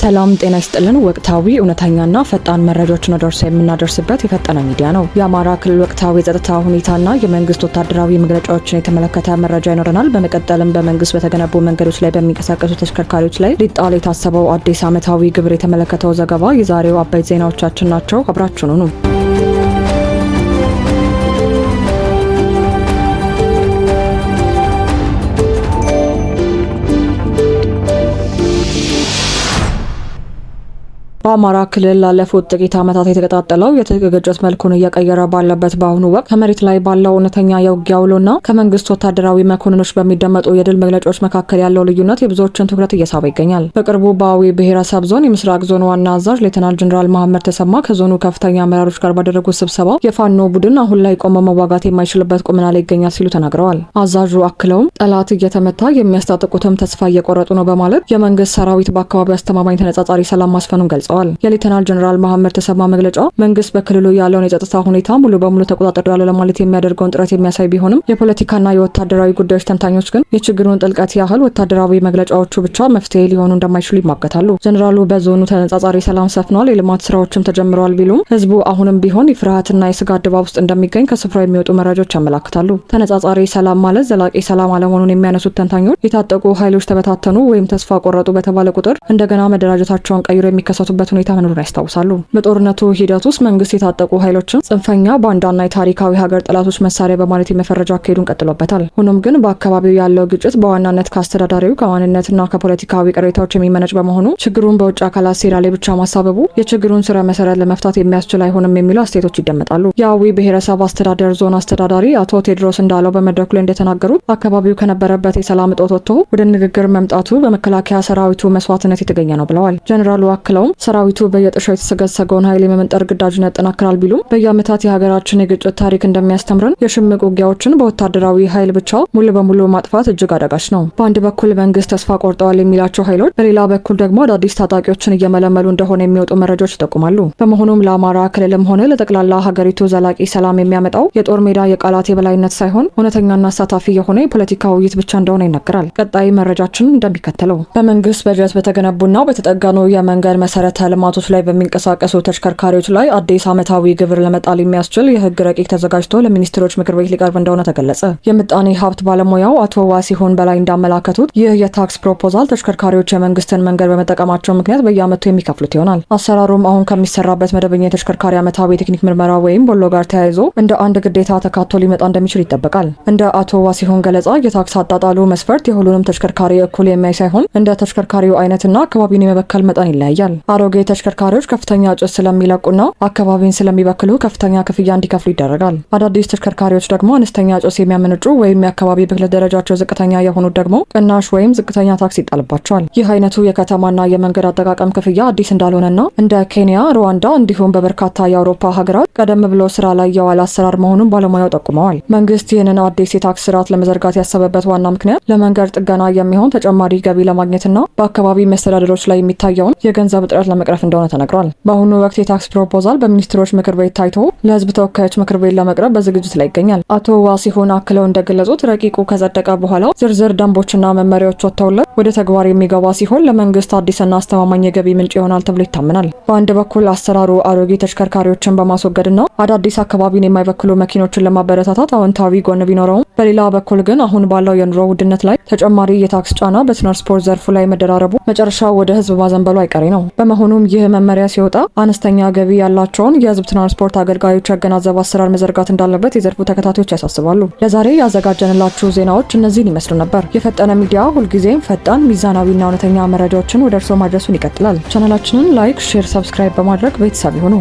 ሰላም ጤና ይስጥልን። ወቅታዊ እውነተኛና ፈጣን መረጃዎችን የምናደርስበት የፈጠነ ሚዲያ ነው። የአማራ ክልል ወቅታዊ የጸጥታ ሁኔታና የመንግስት ወታደራዊ መግለጫዎችን የተመለከተ መረጃ ይኖረናል። በመቀጠልም በመንግስት በተገነቡ መንገዶች ላይ በሚንቀሳቀሱ ተሽከርካሪዎች ላይ ሊጣል የታሰበው አዲስ ዓመታዊ ግብር የተመለከተው ዘገባ የዛሬው አበይት ዜናዎቻችን ናቸው። አብራችሁን ሁኑ። በአማራ ክልል ላለፉት ጥቂት ዓመታት የተቀጣጠለው የግጭት መልኩን እየቀየረ ባለበት በአሁኑ ወቅት ከመሬት ላይ ባለው እውነተኛ የውጊያ ውሎና ከመንግስት ወታደራዊ መኮንኖች በሚደመጡ የድል መግለጫዎች መካከል ያለው ልዩነት የብዙዎችን ትኩረት እየሳበ ይገኛል። በቅርቡ በአዊ ብሔረሰብ ዞን የምስራቅ ዞን ዋና አዛዥ ሌተናል ጀነራል መሐመድ ተሰማ ከዞኑ ከፍተኛ አመራሮች ጋር ባደረጉት ስብሰባ የፋኖ ቡድን አሁን ላይ ቆሞ መዋጋት የማይችልበት ቁመና ላይ ይገኛል ሲሉ ተናግረዋል። አዛዡ አክለውም ጠላት እየተመታ የሚያስታጥቁትም ተስፋ እየቆረጡ ነው በማለት የመንግስት ሰራዊት በአካባቢው አስተማማኝ ተነጻጻሪ ሰላም ማስፈኑን ገልጸዋል። የሌተናል ጀነራል መሐመድ ተሰማ መግለጫ መንግስት በክልሉ ያለውን የጸጥታ ሁኔታ ሙሉ በሙሉ ተቆጣጥሯል ለማለት የሚያደርገውን ጥረት የሚያሳይ ቢሆንም የፖለቲካና የወታደራዊ ጉዳዮች ተንታኞች ግን የችግሩን ጥልቀት ያህል ወታደራዊ መግለጫዎቹ ብቻ መፍትሄ ሊሆኑ እንደማይችሉ ይሟገታሉ። ጀነራሉ በዞኑ ተነጻጻሪ ሰላም ሰፍኗል፣ የልማት ስራዎችም ተጀምረዋል ቢሉም ህዝቡ አሁንም ቢሆን የፍርሃትና የስጋት ድባብ ውስጥ እንደሚገኝ ከስፍራው የሚወጡ መረጃዎች ያመላክታሉ። ተነጻጻሪ ሰላም ማለት ዘላቂ ሰላም አለመሆኑን የሚያነሱት ተንታኞች የታጠቁ ኃይሎች ተበታተኑ ወይም ተስፋ ቆረጡ በተባለ ቁጥር እንደገና መደራጀታቸውን ቀይሮ የሚከሰቱበት ሁኔታ መኖሩን ያስታውሳሉ። በጦርነቱ ሂደት ውስጥ መንግስት የታጠቁ ኃይሎችን ጽንፈኛ ባንዳና የታሪካዊ ሀገር ጠላቶች መሳሪያ በማለት የመፈረጃ አካሄዱን ቀጥሎበታል። ሆኖም ግን በአካባቢው ያለው ግጭት በዋናነት ከአስተዳዳሪው ከማንነትና ከፖለቲካዊ ቅሬታዎች የሚመነጭ በመሆኑ ችግሩን በውጭ አካላት ሴራ ላይ ብቻ ማሳበቡ የችግሩን ስረ መሰረት ለመፍታት የሚያስችል አይሆንም የሚሉ አስተያየቶች ይደመጣሉ። የአዊ ብሔረሰብ አስተዳደር ዞን አስተዳዳሪ አቶ ቴድሮስ እንዳለው በመድረኩ ላይ እንደተናገሩት አካባቢው ከነበረበት የሰላም እጦት ወጥቶ ወደ ንግግር መምጣቱ በመከላከያ ሰራዊቱ መስዋዕትነት የተገኘ ነው ብለዋል። ጀነራሉ አክለውም ሰራዊቱ በየጥሻው የተሰገሰገውን ኃይል የመመንጠር ግዳጁን ያጠናክራል ቢሉም በየዓመታት የሀገራችን የግጭት ታሪክ እንደሚያስተምረን የሽምቅ ውጊያዎችን በወታደራዊ ኃይል ብቻ ሙሉ በሙሉ ማጥፋት እጅግ አዳጋች ነው። በአንድ በኩል መንግስት ተስፋ ቆርጠዋል የሚላቸው ኃይሎች በሌላ በኩል ደግሞ አዳዲስ ታጣቂዎችን እየመለመሉ እንደሆነ የሚወጡ መረጃዎች ይጠቁማሉ። በመሆኑም ለአማራ ክልልም ሆነ ለጠቅላላ ሀገሪቱ ዘላቂ ሰላም የሚያመጣው የጦር ሜዳ የቃላት የበላይነት ሳይሆን እውነተኛና አሳታፊ የሆነ የፖለቲካ ውይይት ብቻ እንደሆነ ይነገራል። ቀጣይ መረጃችን እንደሚከተለው በመንግስት በጀት በተገነቡና በተጠገኑ የመንገድ መሰረተ ልማቶች ላይ በሚንቀሳቀሱ ተሽከርካሪዎች ላይ አዲስ ዓመታዊ ግብር ለመጣል የሚያስችል የህግ ረቂቅ ተዘጋጅቶ ለሚኒስትሮች ምክር ቤት ሊቀርብ እንደሆነ ተገለጸ። የምጣኔ ሀብት ባለሙያው አቶ ዋሲሁን በላይ እንዳመላከቱት ይህ የታክስ ፕሮፖዛል ተሽከርካሪዎች የመንግስትን መንገድ በመጠቀማቸው ምክንያት በየዓመቱ የሚከፍሉት ይሆናል። አሰራሩም አሁን ከሚሰራበት መደበኛ የተሽከርካሪ ዓመታዊ የቴክኒክ ምርመራ ወይም ቦሎ ጋር ተያይዞ እንደ አንድ ግዴታ ተካቶ ሊመጣ እንደሚችል ይጠበቃል። እንደ አቶ ዋሲሁን ገለጻ የታክስ አጣጣሉ መስፈርት የሁሉንም ተሽከርካሪ እኩል የሚያይ ሳይሆን እንደ ተሽከርካሪው አይነትና አካባቢን የመበከል መጠን ይለያያል። አሮጌ ተሽከርካሪዎች ከፍተኛ ጭስ ስለሚለቁና አካባቢን ስለሚበክሉ ከፍተኛ ክፍያ እንዲከፍሉ ይደረጋል። አዳዲስ ተሽከርካሪዎች ደግሞ አነስተኛ ጭስ የሚያመነጩ ወይም የአካባቢ ብክለት ደረጃቸው ዝቅተኛ የሆኑት ደግሞ ቅናሽ ወይም ዝቅተኛ ታክስ ይጣልባቸዋል። ይህ አይነቱ የከተማና የመንገድ አጠቃቀም ክፍያ አዲስ እንዳልሆነና እንደ ኬንያ፣ ሩዋንዳ እንዲሁም በበርካታ የአውሮፓ ሀገራት ቀደም ብሎ ስራ ላይ የዋለ አሰራር መሆኑን ባለሙያው ጠቁመዋል። መንግስት ይህንን አዲስ የታክስ ስርዓት ለመዘርጋት ያሰበበት ዋና ምክንያት ለመንገድ ጥገና የሚሆን ተጨማሪ ገቢ ለማግኘትና በአካባቢ መስተዳድሮች ላይ የሚታየውን የገንዘብ እጥረት ለመቅረፍ እንደሆነ ተነግሯል። በአሁኑ ወቅት የታክስ ፕሮፖዛል በሚኒስትሮች ምክር ቤት ታይቶ ለህዝብ ተወካዮች ምክር ቤት ለመቅረብ በዝግጅት ላይ ይገኛል። አቶ ዋሲሁን አክለው እንደገለጹት ረቂቁ ከጸደቀ በኋላ ዝርዝር ደንቦችና መመሪያዎች ወጥተውለት ወደ ተግባር የሚገባ ሲሆን ለመንግስት አዲስና አስተማማኝ የገቢ ምንጭ ይሆናል ተብሎ ይታመናል። በአንድ በኩል አሰራሩ አሮጌ ተሽከርካሪዎችን በማስወገድና አዳዲስ አካባቢን የማይበክሉ መኪኖችን ለማበረታታት አዎንታዊ ጎን ቢኖረውም በሌላ በኩል ግን አሁን ባለው የኑሮ ውድነት ላይ ተጨማሪ የታክስ ጫና በትራንስፖርት ዘርፉ ላይ መደራረቡ መጨረሻው ወደ ህዝብ ማዘንበሉ አይቀሬ ነው። በመሆኑም ይህ መመሪያ ሲወጣ አነስተኛ ገቢ ያላቸውን የህዝብ ትራንስፖርት አገልጋዮች ያገናዘበ አሰራር መዘርጋት እንዳለበት የዘርፉ ተከታታዮች ያሳስባሉ። ለዛሬ ያዘጋጀንላችሁ ዜናዎች እነዚህን ይመስሉ ነበር። የፈጠነ ሚዲያ ሁልጊዜም ፈጣን፣ ሚዛናዊና እውነተኛ መረጃዎችን ወደ እርስዎ ማድረሱን ይቀጥላል። ቻናላችንን ላይክ፣ ሼር፣ ሰብስክራይብ በማድረግ ቤተሰብ ይሁኑ።